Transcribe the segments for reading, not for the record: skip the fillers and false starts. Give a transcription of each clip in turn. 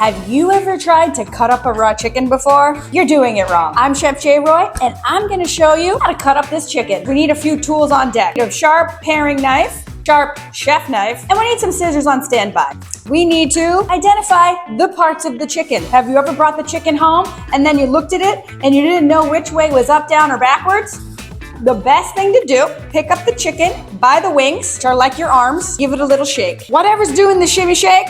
Have you ever tried to cut up a raw chicken before? You're doing it wrong. I'm Chef J. Roy, and I'm gonna show you how to cut up this chicken. We need a few tools on deck. We have a sharp paring knife, sharp chef knife, and we need some scissors on standby. We need to identify the parts of the chicken. Have you ever brought the chicken home and then you looked at it and you didn't know which way was up, down, or backwards? The best thing to do, pick up the chicken by the wings, which are like your arms, give it a little shake. Whatever's doing the shimmy shake,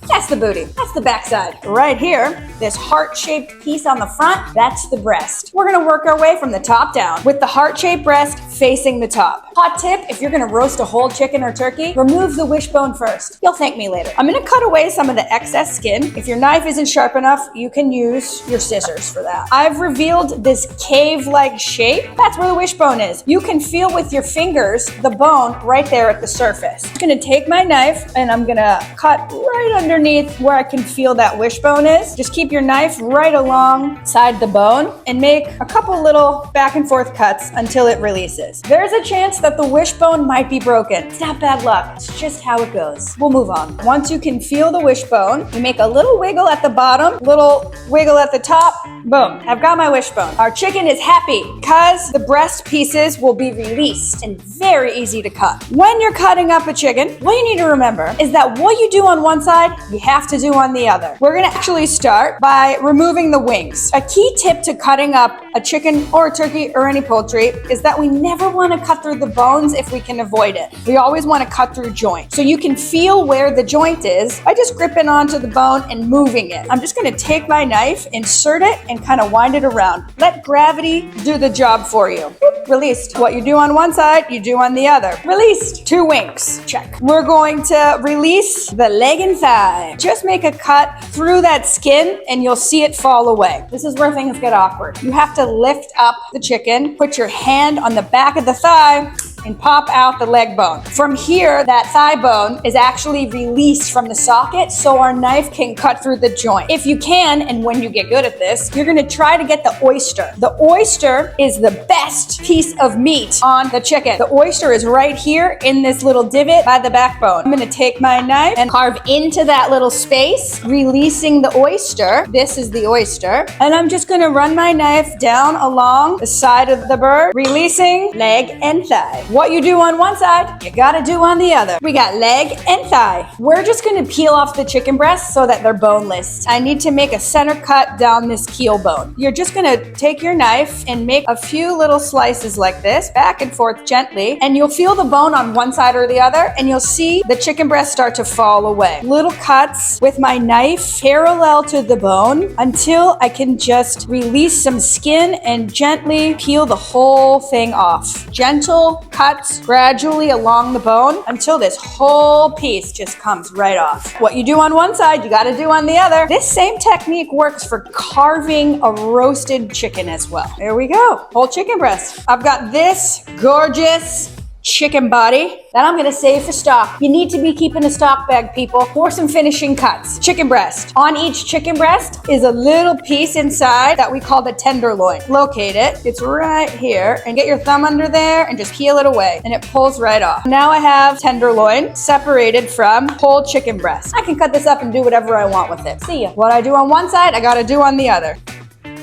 that's the booty. That's the backside. Right here, this heart-shaped piece on the front, that's the breast. We're gonna work our way from the top down with the heart-shaped breast facing the top. Hot tip, if you're gonna roast a whole chicken or turkey, remove the wishbone first. You'll thank me later. I'm gonna cut away some of the excess skin. If your knife isn't sharp enough, you can use your scissors for that. I've revealed this cave-like shape. That's where the wishbone is. You can feel with your fingers the bone right there at the surface. I'm gonna take my knife and I'm gonna cut right underneath where I can feel that wishbone is. Just keep your knife right alongside the bone and make a couple little back and forth cuts until it releases. There's a chance that the wishbone might be broken. It's not bad luck. It's just how it goes. We'll move on. Once you can feel the wishbone, you make a little wiggle at the bottom, little wiggle at the top. Boom. I've got my wishbone. Our chicken is happy because the breast pieces will be released and very easy to cut. When you're cutting up a chicken, what you need to remember is that what you do on one side, you have to do on the other. We're gonna actually start by removing the wings. A key tip to cutting up a chicken or a turkey or any poultry is that we never wanna cut through the bones if we can avoid it. We always wanna cut through joints. So you can feel where the joint is by just gripping onto the bone and moving it. I'm just gonna take my knife, insert it, and kind of wind it around. Let gravity do the job for you. Boop, released. What you do on one side, you do on the other. Released. 2 wings. Check. We're going to release the leg and thigh. Just make a cut through that skin and you'll see it fall away. This is where things get awkward. You have to lift up the chicken, put your hand on the back of the thigh, and pop out the leg bone. From here, that thigh bone is actually released from the socket so our knife can cut through the joint. If you can, and when you get good at this, you're gonna try to get the oyster. The oyster is the best piece of meat on the chicken. The oyster is right here in this little divot by the backbone. I'm gonna take my knife and carve into that little space, releasing the oyster. This is the oyster. And I'm just gonna run my knife down along the side of the bird, releasing leg and thigh. What you do on one side, you gotta do on the other. We got leg and thigh. We're just gonna peel off the chicken breasts so that they're boneless. I need to make a center cut down this keel bone. You're just gonna take your knife and make a few little slices like this, back and forth gently, and you'll feel the bone on one side or the other, and you'll see the chicken breast start to fall away. Little cuts with my knife parallel to the bone until I can just release some skin and gently peel the whole thing off. Gentle cuts gradually along the bone until this whole piece just comes right off. What you do on one side, you gotta do on the other. This same technique works for carving a roasted chicken as well. There we go, whole chicken breast. I've got this gorgeous chicken body that I'm gonna save for stock. You need to be keeping a stock bag, people, for some finishing cuts. Chicken breast. On each chicken breast is a little piece inside that we call the tenderloin. Locate it. It's right here, and get your thumb under there and just peel it away, and it pulls right off. Now I have tenderloin separated from whole chicken breast. I can cut this up and do whatever I want with it. See ya. What I do on one side, I gotta do on the other.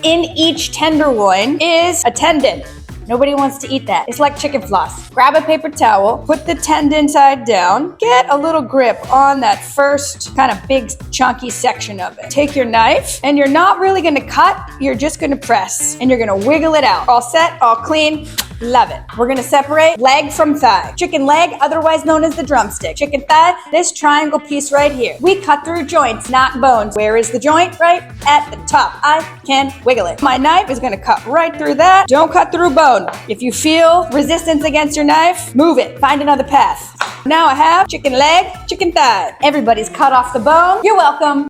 In each tenderloin is a tendon. Nobody wants to eat that. It's like chicken floss. Grab a paper towel, put the tendon side down, get a little grip on that first kind of big chunky section of it. Take your knife, and you're not really gonna cut, you're just gonna press, and you're gonna wiggle it out. All set, all clean. Love it. We're gonna separate leg from thigh. Chicken leg, otherwise known as the drumstick. Chicken thigh, this triangle piece right here. We cut through joints, not bones. Where is the joint? Right at the top. I can wiggle it. My knife is gonna cut right through that. Don't cut through bone. If you feel resistance against your knife, move it. Find another path. Now I have chicken leg, chicken thigh. Everybody's cut off the bone. You're welcome.